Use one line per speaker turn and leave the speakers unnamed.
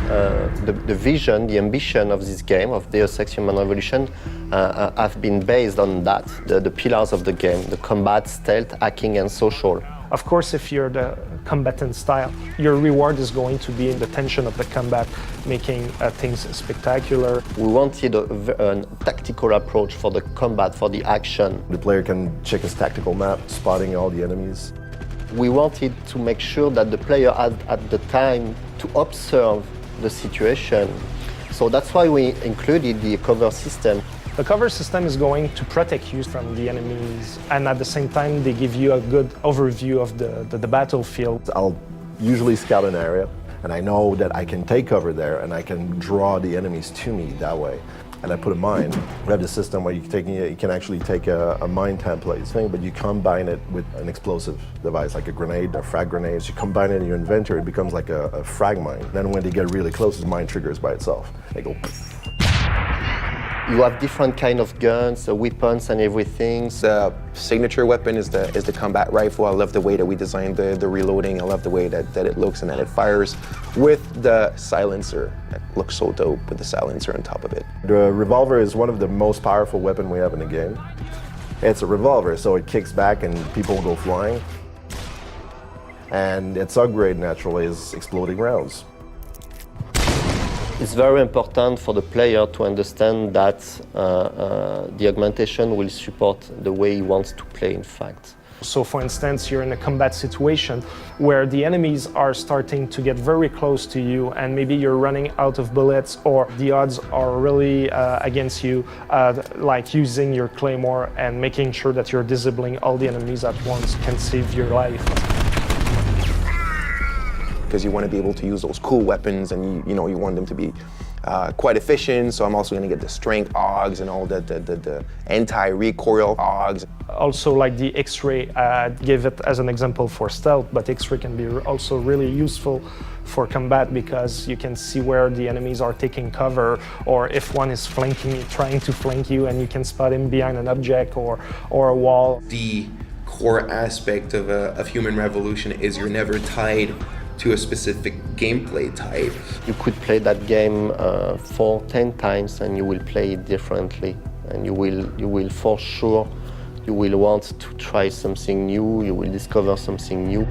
The vision, the ambition of this game, of Deus Ex Human Revolution, have been based on that, the pillars of the game, the combat, stealth, hacking, and social.
Of course, if you're the combatant style, your reward is going to be in the tension of the combat, making things spectacular.
We wanted a tactical approach for the combat, for the action.
The player can check his tactical map, spotting all the enemies.
We wanted to make sure that the player had at the time to observe the situation. So that's why we included the cover system.
The cover system is going to protect you from the enemies, and at the same time they give you a good overview of the battlefield.
I'll usually scout an area, and I know that I can take cover there and I can draw the enemies to me that way. And I put a mine. We have the system where you can actually take a mine template thing, but you combine it with an explosive device, like a grenade, a frag grenade. As you combine it in your inventory, it becomes like a frag mine. Then when they get really close, the mine triggers by itself. They go poof.
You have different kind of guns, weapons and everything.
The signature weapon is the combat rifle. I love the way that we designed the reloading. I love the way that it looks and that it fires with the silencer. It looks so dope with the silencer on top of it.
The revolver is one of the most powerful weapons we have in the game. It's a revolver, so it kicks back and people go flying. And its upgrade naturally is exploding rounds.
It's very important for the player to understand that the augmentation will support the way he wants to play, in fact.
So for instance, you're in a combat situation where the enemies are starting to get very close to you and maybe you're running out of bullets or the odds are really against you, like using your claymore and making sure that you're disabling all the enemies at once can save your life.
Because you want to be able to use those cool weapons and you want them to be quite efficient. So I'm also going to get the strength AUGs and all the anti-recoil AUGs.
Also like the X-ray, give it as an example for stealth, but X-ray can be also really useful for combat because you can see where the enemies are taking cover or if one is trying to flank you and you can spot him behind an object or a wall.
The core aspect of Human Revolution is you're never tied to a specific gameplay type.
You could play that game 10 times and you will play it differently. And you will for sure, you will want to try something new, you will discover something new.